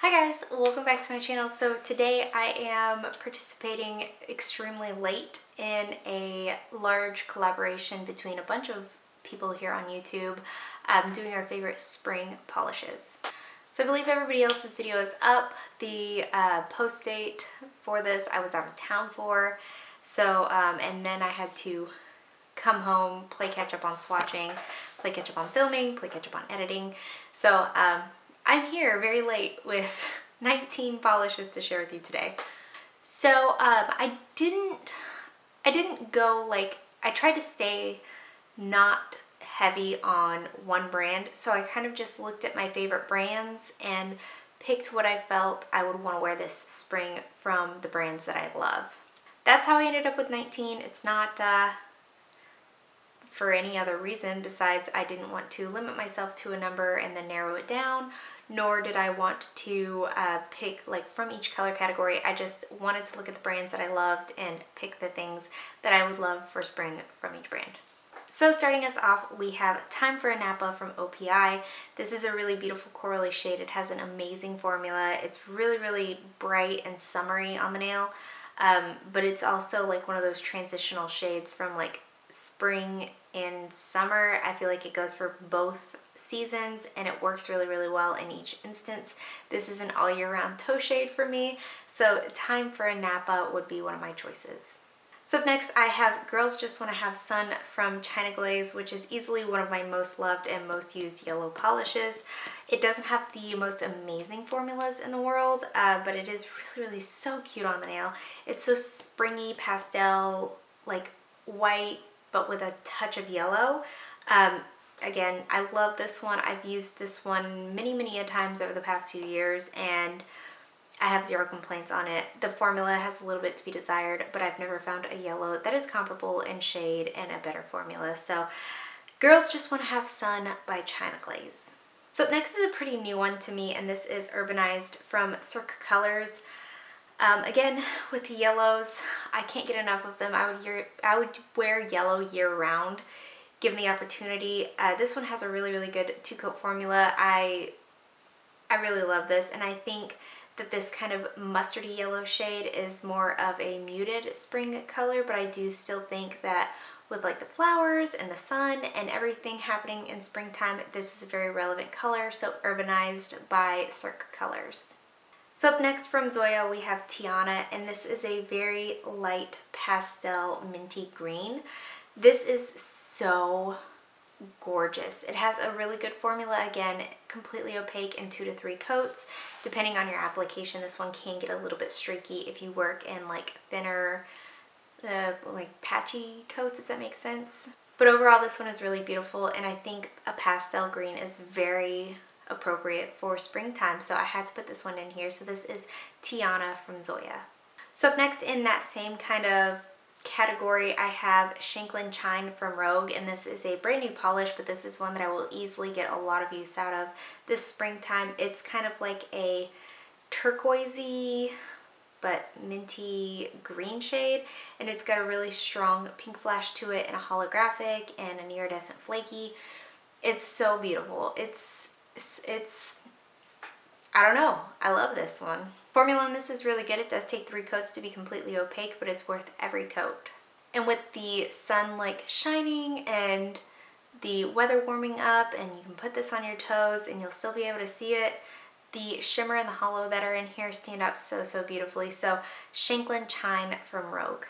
Hi guys, welcome back to my channel. So today I am participating extremely late in a large collaboration between a bunch of people here on YouTube doing our favorite spring polishes. So I believe everybody else's video is up. The post date for this I was out of town for, so and then I had to come home, play catch up on swatching, play catch up on filming, play catch up on editing. So I'm here very late with 19 polishes to share with you today. So I didn't go like, I tried to stay not heavy on one brand. So I kind of just looked at my favorite brands and picked what I felt I would want to wear this spring from the brands that I love. That's how I ended up with 19. It's not for any other reason besides I didn't want to limit myself to a number and then narrow it down, nor did I want to pick like from each color category. I just wanted to look at the brands that I loved and pick the things that I would love for spring from each brand. So starting us off, we have Time for a Napa from OPI. This is a really beautiful corally shade. It has an amazing formula. It's really, really bright and summery on the nail, but it's also like one of those transitional shades from like spring and summer. I feel like it goes for both seasons and it works really, really well in each instance. This is an all year round toe shade for me, so Time for a Napa would be one of my choices. So up next I have Girls Just Want to Have Sun from China Glaze, which is easily one of my most loved and most used yellow polishes. It doesn't have the most amazing formulas in the world, but it is really, really so cute on the nail. It's so springy pastel, like white, but with a touch of yellow. Again, I love this one. I've used this one many a times over the past few years and I have zero complaints on it. The formula has a little bit to be desired, but I've never found a yellow that is comparable in shade and a better formula. So Girls Just Want to Have Sun by China Glaze. So up next is a pretty new one to me, and this is Urbanized from Cirque Colors. Again, with the yellows, I can't get enough of them. I would wear yellow year round, given the opportunity. This one has a really, really good two-coat formula. I really love this, and I think that this kind of mustardy yellow shade is more of a muted spring color, but I do still think that with like the flowers and the sun and everything happening in springtime, this is a very relevant color. So Urbanized by Cirque Colors. So up next from Zoya we have Tiana, and this is a very light pastel minty green. This is so gorgeous. It has a really good formula, again, completely opaque in 2 to 3 coats. Depending on your application, this one can get a little bit streaky if you work in like thinner, like patchy coats, if that makes sense. But overall, this one is really beautiful, and I think a pastel green is very appropriate for springtime, so I had to put this one in here. So this is Tiana from Zoya. So up next in that same kind of category, I have Shanklin Chime from Rogue, and this is a brand new polish, but this is one that I will easily get a lot of use out of this springtime. It's kind of like a turquoisey but minty green shade, and it's got a really strong pink flash to it and a holographic and an iridescent flaky. It's so beautiful. It's I don't know, I love this one. Formula on this is really good. It does take 3 coats to be completely opaque, but it's worth every coat. And with the sun like shining and the weather warming up, and you can put this on your toes and you'll still be able to see it, the shimmer and the hollow that are in here stand out so beautifully. So Shanklin Chime from Rogue.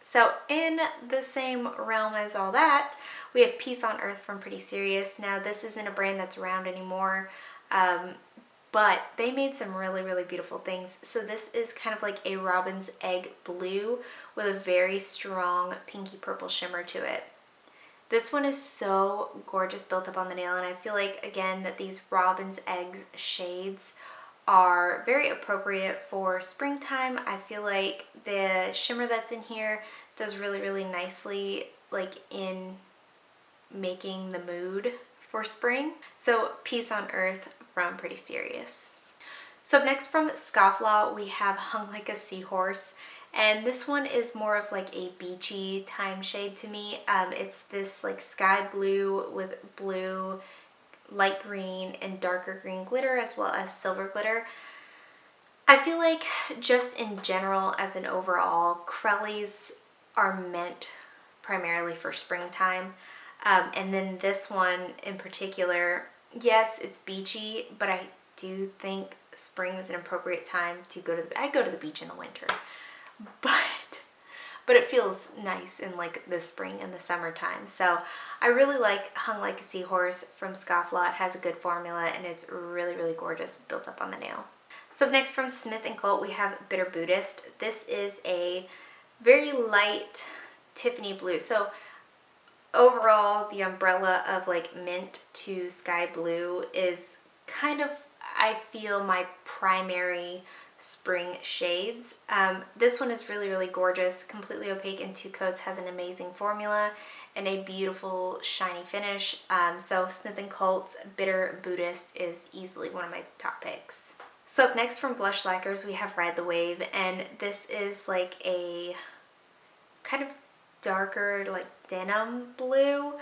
So in the same realm as all that, we have Peace on Earth from Pretty Serious. Now this isn't a brand that's around anymore, but they made some really beautiful things. So this is kind of like a robin's egg blue with a very strong pinky purple shimmer to it. This one is so gorgeous built up on the nail, and I feel like, again, that these robin's eggs shades are very appropriate for springtime. I feel like the shimmer that's in here does really nicely like in making the mood for spring. So Peace on Earth from Pretty Serious. So up next from Scofflaw we have Hung Like a Seahorse, and this one is more of like a beachy time shade to me. It's this like sky blue with blue, light green, and darker green glitter, as well as silver glitter. I feel like just in general, as an overall, Crellies are meant primarily for springtime. And then this one in particular, yes, it's beachy, but I do think spring is an appropriate time to go to I go to the beach in the winter, but it feels nice in like the spring and the summertime. So I really like Hung Like a Seahorse from Scofflaw. It has a good formula and it's really, really gorgeous built up on the nail. So next from Smith & Colt, we have Bitter Buddhist. This is a very light Tiffany blue. So overall, the umbrella of like mint to sky blue is kind of, I feel, my primary spring shades. This one is really, really gorgeous, completely opaque in 2 coats, has an amazing formula and a beautiful shiny finish. So Smith & Colt's Bitter Buddhist is easily one of my top picks. So up next from Blush Lacquers, we have Ride the Wave, and this is like a kind of darker like denim blue,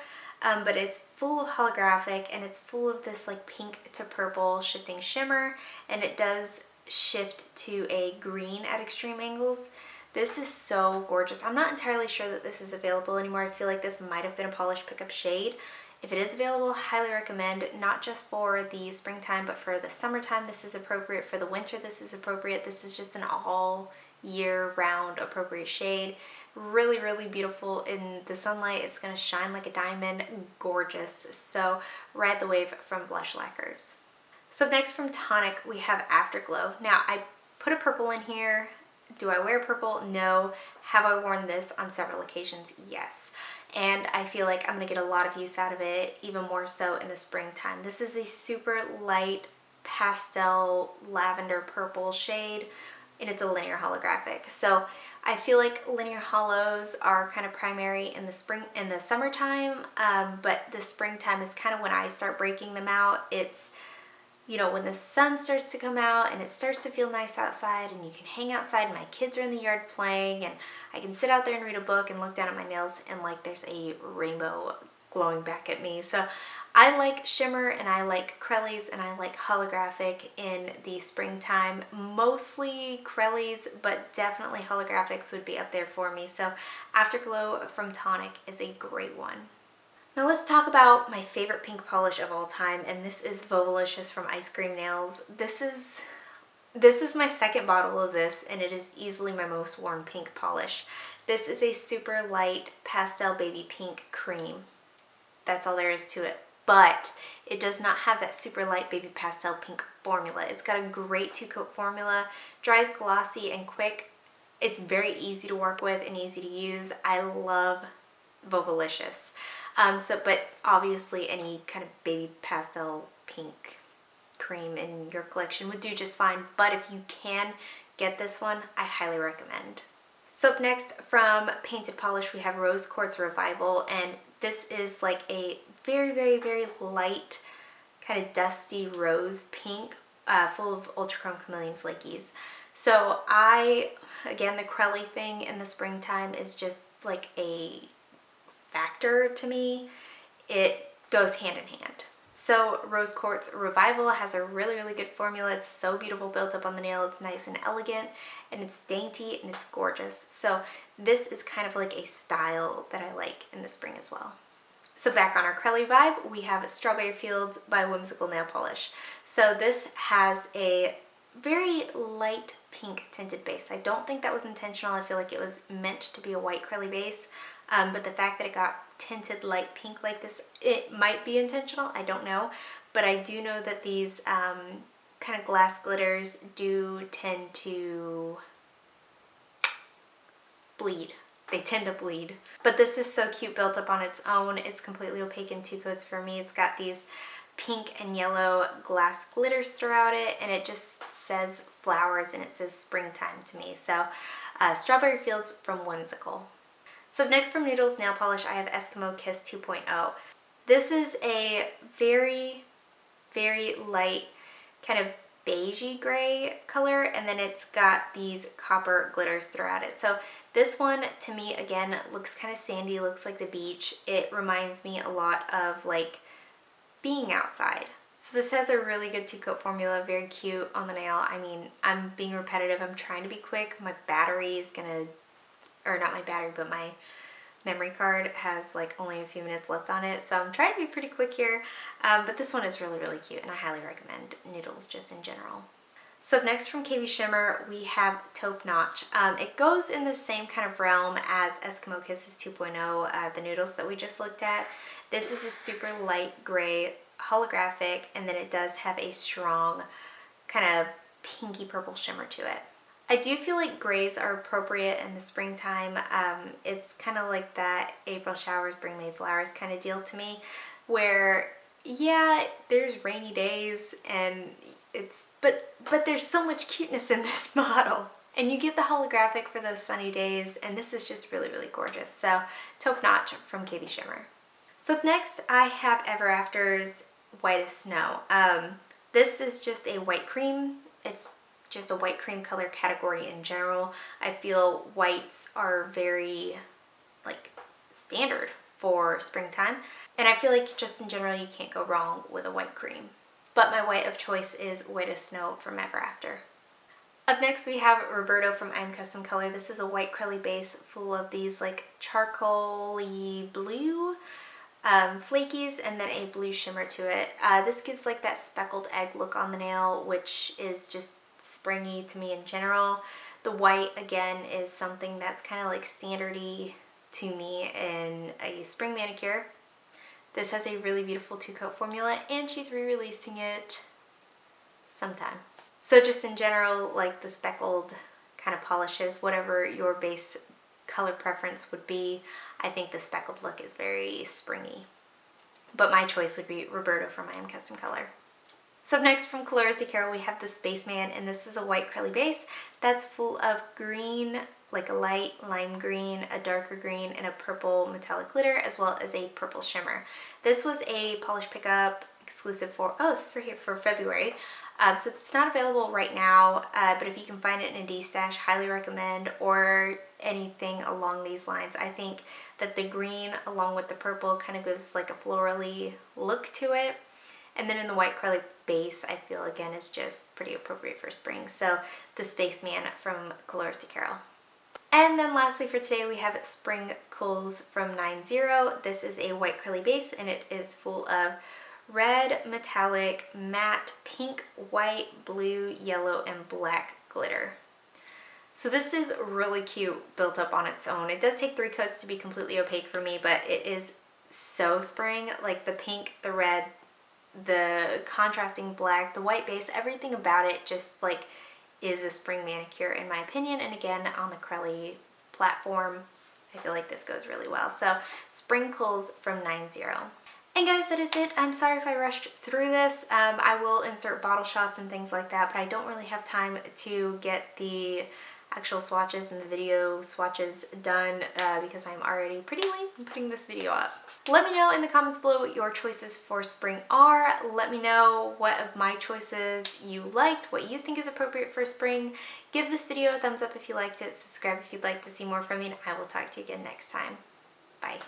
but it's full of holographic and it's full of this like pink to purple shifting shimmer, and it does shift to a green at extreme angles. This is so gorgeous. I'm not entirely sure that this is available anymore. I feel like this might have been a polished pickup shade. If it is available, highly recommend, not just for the springtime, but for the summertime. This is appropriate. For the winter, this is appropriate. This is just an all year round appropriate shade. Really, really beautiful in the sunlight. It's going to shine like a diamond. Gorgeous. So Ride the Wave from Blush Lacquers. So next from Tonic, we have Afterglow. Now I put a purple in here. Do I wear purple? No. Have I worn this on several occasions? Yes. And I feel like I'm going to get a lot of use out of it, even more so in the springtime. This is a super light pastel lavender purple shade, and it's a linear holographic. So I feel like linear hollows are kind of primary in the spring, in the summertime, but the springtime is kind of when I start breaking them out. It's, you know, when the sun starts to come out and it starts to feel nice outside and you can hang outside and my kids are in the yard playing and I can sit out there and read a book and look down at my nails and like there's a rainbow glowing back at me. So I like shimmer and I like Crellies and I like holographic in the springtime. Mostly Crellies, but definitely holographics would be up there for me. So Afterglow from Tonic is a great one. Now let's talk about my favorite pink polish of all time, and this is Vovolicious from Iscream Nails. This is my second bottle of this, and it is easily my most worn pink polish. This is a super light pastel baby pink cream. That's all there is to it, but it does not have that super light baby pastel pink formula. It's got a great 2-coat formula, dries glossy and quick. It's very easy to work with and easy to use. I love Vovolicious. But obviously any kind of baby pastel pink cream in your collection would do just fine. But if you can get this one, I highly recommend. So up next from Painted Polish, we have Rose Quartz Revival. And this is like a very, very, very light kind of dusty rose pink, full of Ultra Chrome Chameleon Flakies. So again, the Crelly thing in the springtime is just like a factor to me. It goes hand in hand. So Rose Quartz Revival has a really, really good formula. It's so beautiful built up on the nail. It's nice and elegant and it's dainty and it's gorgeous. So this is kind of like a style that I like in the spring as well. So back on our Crelly vibe, we have Strawberry Fields by Whimsical Nail Polish. So this has a very light pink tinted base. I don't think that was intentional. I feel like it was meant to be a white Crelly base. But the fact that it got tinted light pink like this, it might be intentional, I don't know. But I do know that these kind of glass glitters do tend to bleed. They tend to bleed. But this is so cute built up on its own. It's completely opaque in 2 coats for me. It's got these pink and yellow glass glitters throughout it, and it just says flowers and it says springtime to me. So Strawberry Fields from Whimsical. So next from Noodles Nail Polish, I have Eskimo Kiss 2.0. This is a very, very light kind of beigey gray color, and then it's got these copper glitters throughout it. So this one to me, again, looks kind of sandy, looks like the beach. It reminds me a lot of like being outside. So this has a really good 2-coat formula, very cute on the nail. I mean, I'm being repetitive, I'm trying to be quick. My battery is gonna, or not my battery, but my memory card has like only a few minutes left on it, so I'm trying to be pretty quick here. But this one is really, really cute, and I highly recommend Noodles just in general. So next from KB Shimmer, we have Taupe Knotch. It goes in the same kind of realm as Eskimo Kisses 2.0, the Noodles that we just looked at. This is a super light gray holographic, and then it does have a strong kind of pinky purple shimmer to it. I do feel like grays are appropriate in the springtime. It's kind of like that April showers bring May flowers kind of deal to me, where yeah, there's rainy days and but there's so much cuteness in this model. And you get the holographic for those sunny days, and this is just really, really gorgeous. So Taupe Knotch from KB Shimmer. So up next, I have Ever After's White as Snow. This is just a white cream. It's just a white cream color category in general. I feel whites are very like standard for springtime. And I feel like just in general, you can't go wrong with a white cream. But my white of choice is White as Snow from Ever After. Up next we have Roberto from I'm Custom Color. This is a white curly base full of these like charcoaly blue flakies and then a blue shimmer to it. This gives like that speckled egg look on the nail, which is just springy to me in general. The white again is something that's kind of like standardy to me in a spring manicure. This has a really beautiful 2-coat formula, and she's re-releasing it sometime. So just in general, like the speckled kind of polishes, whatever your base color preference would be, I think the speckled look is very springy. But my choice would be Roberto from I Am Custom Color. So next from Colores de Caro, we have the Spaceman, and this is a white curly base that's full of green, like a light lime green, a darker green, and a purple metallic glitter, as well as a purple shimmer. This was a polish pickup exclusive for, oh, this is right here, for February. So it's not available right now, but if you can find it in a D-stash, highly recommend, or anything along these lines. I think that the green along with the purple kind of gives like a florally look to it. And then in the white curly base, I feel again is just pretty appropriate for spring. So the Spaceman from Colores de Caro. And then lastly for today, we have Sprinkles from 90. This is a white curly base, and it is full of red, metallic, matte, pink, white, blue, yellow, and black glitter. So this is really cute built up on its own. It does take 3 coats to be completely opaque for me, but it is so spring. Like the pink, the red, the contrasting black, the white base, everything about it just like is a spring manicure in my opinion. And again, on the Crelly platform, I feel like this goes really well. So Sprinkles from 90. And guys, that is it. I'm sorry if I rushed through this. I will insert bottle shots and things like that, but I don't really have time to get the actual swatches and the video swatches done because I'm already pretty late in putting this video up. Let me know in the comments below what your choices for spring are. Let me know what of my choices you liked, what you think is appropriate for spring. Give this video a thumbs up if you liked it, subscribe if you'd like to see more from me, and I will talk to you again next time. Bye.